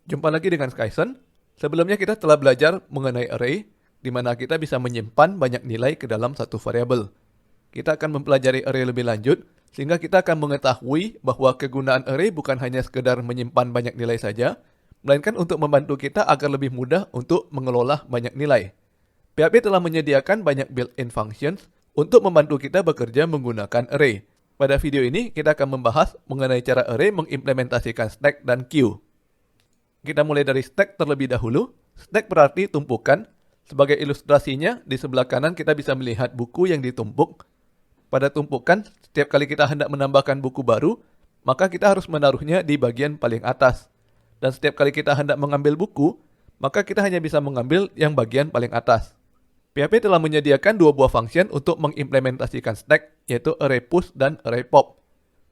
Jumpa lagi dengan Skyson. Sebelumnya kita telah belajar mengenai array, di mana kita bisa menyimpan banyak nilai ke dalam satu variabel. Kita akan mempelajari array lebih lanjut, sehingga kita akan mengetahui bahwa kegunaan array bukan hanya sekedar menyimpan banyak nilai saja, melainkan untuk membantu kita agar lebih mudah untuk mengelola banyak nilai. PHP telah menyediakan banyak built-in functions untuk membantu kita bekerja menggunakan array. Pada video ini, kita akan membahas mengenai cara array mengimplementasikan stack dan queue. Kita mulai dari stack terlebih dahulu. Stack berarti tumpukan. Sebagai ilustrasinya, di sebelah kanan kita bisa melihat buku yang ditumpuk. Pada tumpukan, setiap kali kita hendak menambahkan buku baru, maka kita harus menaruhnya di bagian paling atas. Dan setiap kali kita hendak mengambil buku, maka kita hanya bisa mengambil yang bagian paling atas. PHP telah menyediakan dua buah function untuk mengimplementasikan stack, yaitu array push dan array pop.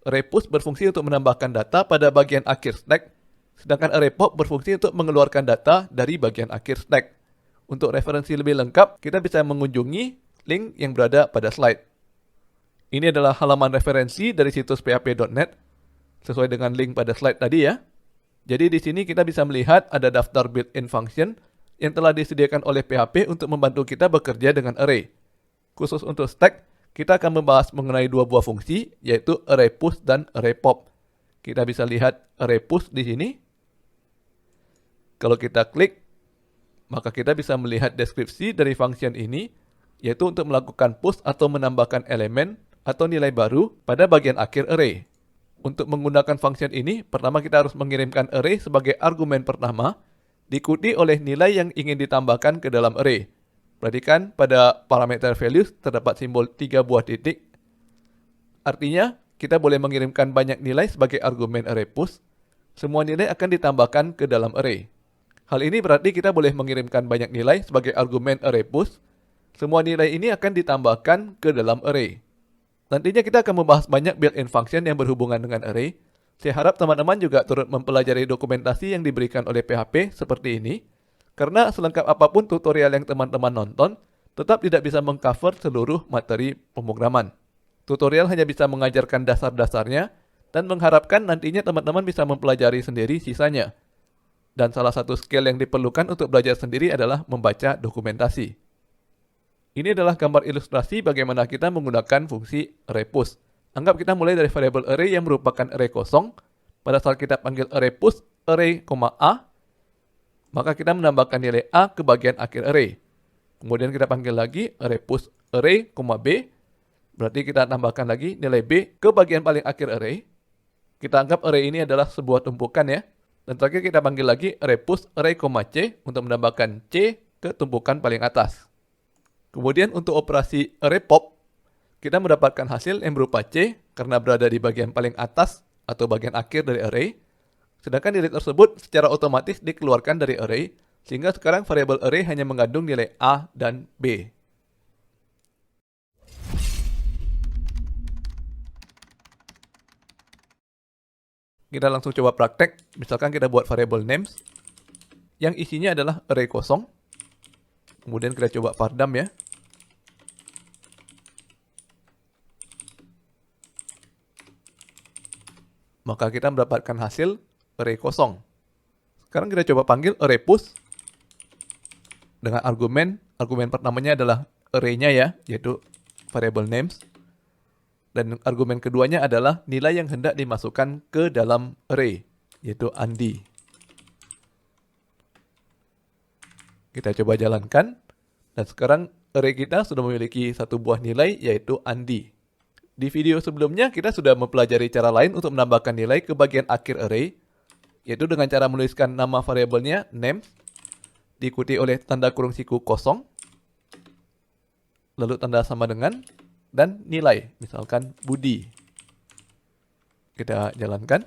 Array push berfungsi untuk menambahkan data pada bagian akhir stack, sedangkan array pop berfungsi untuk mengeluarkan data dari bagian akhir stack. Untuk referensi lebih lengkap, kita bisa mengunjungi link yang berada pada slide. Ini adalah halaman referensi dari situs php.net, sesuai dengan link pada slide tadi ya. Jadi di sini kita bisa melihat ada daftar built-in function yang telah disediakan oleh PHP untuk membantu kita bekerja dengan array. Khusus untuk stack, kita akan membahas mengenai dua buah fungsi, yaitu array push dan array pop. Kita bisa lihat array push di sini. Kalau kita klik, maka kita bisa melihat deskripsi dari function ini, yaitu untuk melakukan push atau menambahkan elemen atau nilai baru pada bagian akhir array. Untuk menggunakan function ini, pertama kita harus mengirimkan array sebagai argumen pertama, diikuti oleh nilai yang ingin ditambahkan ke dalam array. Perhatikan pada parameter values terdapat simbol 3 buah titik. Artinya, kita boleh mengirimkan banyak nilai sebagai argumen array push. Semua nilai akan ditambahkan ke dalam array. Hal ini berarti kita boleh mengirimkan banyak nilai sebagai argumen array push. Semua nilai ini akan ditambahkan ke dalam array. Nantinya kita akan membahas banyak built-in function yang berhubungan dengan array. Saya harap teman-teman juga turut mempelajari dokumentasi yang diberikan oleh PHP seperti ini. Karena selengkap apapun tutorial yang teman-teman nonton, tetap tidak bisa mengcover seluruh materi pemrograman. Tutorial hanya bisa mengajarkan dasar-dasarnya, dan mengharapkan nantinya teman-teman bisa mempelajari sendiri sisanya. Dan salah satu skill yang diperlukan untuk belajar sendiri adalah membaca dokumentasi. Ini adalah gambar ilustrasi bagaimana kita menggunakan fungsi array push. Anggap kita mulai dari variabel array yang merupakan array kosong. Pada saat kita panggil array push array, A, maka kita menambahkan nilai A ke bagian akhir array. Kemudian kita panggil lagi array push array, B, berarti kita tambahkan lagi nilai B ke bagian paling akhir array. Kita anggap array ini adalah sebuah tumpukan ya. Dan terakhir kita panggil lagi array push array, C untuk menambahkan C ke tumpukan paling atas. Kemudian untuk operasi array pop, kita mendapatkan hasil yang berupa C karena berada di bagian paling atas atau bagian akhir dari array. Sedangkan nilai tersebut secara otomatis dikeluarkan dari array, sehingga sekarang variabel array hanya mengandung nilai A dan B. Kita langsung coba praktek. Misalkan kita buat variable names yang isinya adalah array kosong. Kemudian kita coba pardam ya. Maka kita mendapatkan hasil array kosong. Sekarang kita coba panggil array push dengan argumen pertamanya adalah array-nya ya, yaitu variable names. Dan argumen keduanya adalah nilai yang hendak dimasukkan ke dalam array, yaitu undi. Kita coba jalankan, dan sekarang array kita sudah memiliki satu buah nilai, yaitu undi. Di video sebelumnya kita sudah mempelajari cara lain untuk menambahkan nilai ke bagian akhir array, yaitu dengan cara menuliskan nama variabelnya names, diikuti oleh tanda kurung siku kosong, lalu tanda sama dengan, dan nilai, misalkan Budi. Kita jalankan.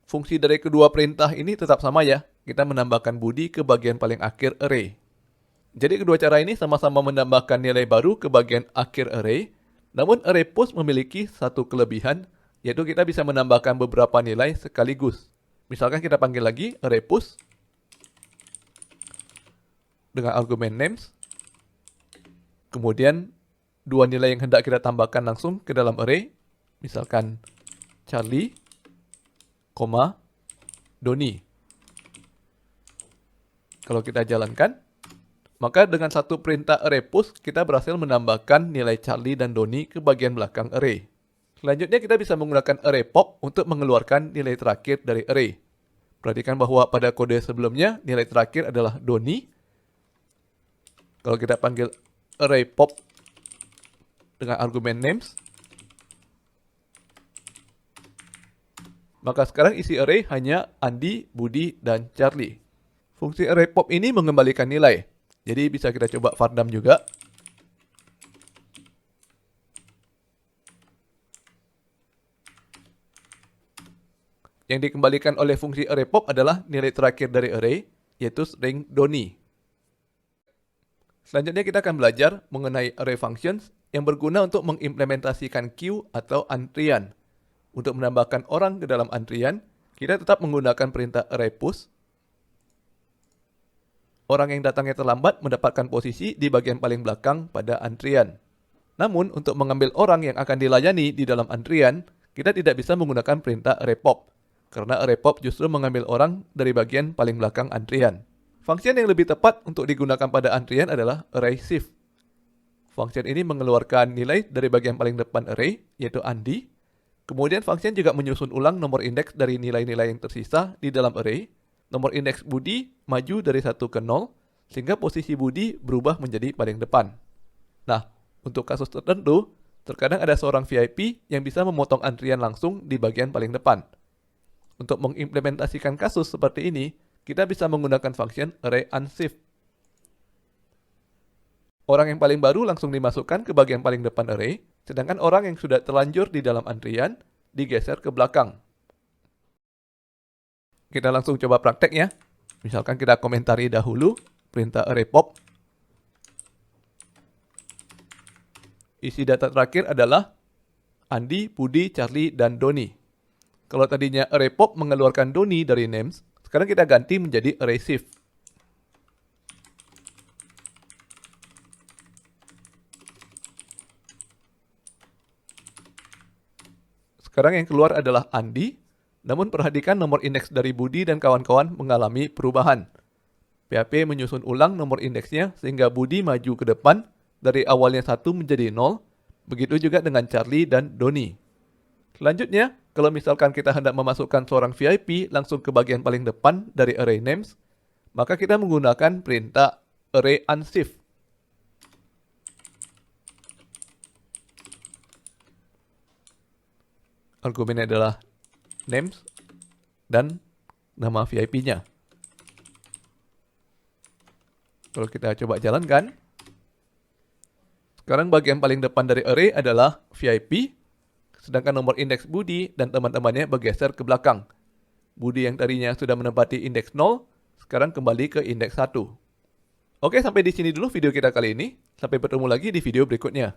Fungsi dari kedua perintah ini tetap sama ya. Kita menambahkan Budi ke bagian paling akhir array. Jadi kedua cara ini sama-sama menambahkan nilai baru ke bagian akhir array. Namun array push memiliki satu kelebihan, yaitu kita bisa menambahkan beberapa nilai sekaligus. Misalkan kita panggil lagi array push dengan argumen names. Kemudian dua nilai yang hendak kita tambahkan langsung ke dalam array, misalkan Charlie, Doni. Kalau kita jalankan, maka dengan satu perintah array push, kita berhasil menambahkan nilai Charlie dan Donnie ke bagian belakang array. Selanjutnya kita bisa menggunakan array pop untuk mengeluarkan nilai terakhir dari array. Perhatikan bahwa pada kode sebelumnya, nilai terakhir adalah Donnie. Kalau kita panggil array pop dengan argumen names, maka sekarang isi array hanya Andi, Budi, dan Charlie. Fungsi array pop ini mengembalikan nilai. Jadi bisa kita coba fardam juga. Yang dikembalikan oleh fungsi array pop adalah nilai terakhir dari array, yaitu string Donnie. Selanjutnya kita akan belajar mengenai array functions yang berguna untuk mengimplementasikan queue atau antrian. Untuk menambahkan orang ke dalam antrian, kita tetap menggunakan perintah array push. Orang yang datangnya terlambat mendapatkan posisi di bagian paling belakang pada antrian. Namun, untuk mengambil orang yang akan dilayani di dalam antrian, kita tidak bisa menggunakan perintah array pop, karena array pop justru mengambil orang dari bagian paling belakang antrian. Function yang lebih tepat untuk digunakan pada antrian adalah array shift. Function ini mengeluarkan nilai dari bagian paling depan array, yaitu Andi. Kemudian function juga menyusun ulang nomor indeks dari nilai-nilai yang tersisa di dalam array. Nomor indeks Budi maju dari 1 ke 0, sehingga posisi Budi berubah menjadi paling depan. Nah, untuk kasus tertentu, terkadang ada seorang VIP yang bisa memotong antrian langsung di bagian paling depan. Untuk mengimplementasikan kasus seperti ini, kita bisa menggunakan function array unshift. Orang yang paling baru langsung dimasukkan ke bagian paling depan array, sedangkan orang yang sudah terlanjur di dalam antrian digeser ke belakang. Kita langsung coba prakteknya. Misalkan kita komentari dahulu perintah array pop. Isi data terakhir adalah Andi, Budi, Charlie, dan Donnie. Kalau tadinya array pop mengeluarkan Donnie dari names, sekarang kita ganti menjadi array shift. Sekarang yang keluar adalah Andi. Namun perhatikan nomor indeks dari Budi dan kawan-kawan mengalami perubahan. PHP menyusun ulang nomor indeksnya sehingga Budi maju ke depan dari awalnya 1 menjadi 0. Begitu juga dengan Charlie dan Donnie. Selanjutnya, kalau misalkan kita hendak memasukkan seorang VIP langsung ke bagian paling depan dari array names, maka kita menggunakan perintah array unshift. Argumennya adalah names dan nama VIP-nya. Kalau kita coba jalankan, sekarang bagian paling depan dari array adalah VIP, sedangkan nomor indeks Budi dan teman-temannya bergeser ke belakang. Budi yang tadinya sudah menempati indeks 0, sekarang kembali ke indeks 1. Oke, sampai di sini dulu video kita kali ini. Sampai bertemu lagi di video berikutnya.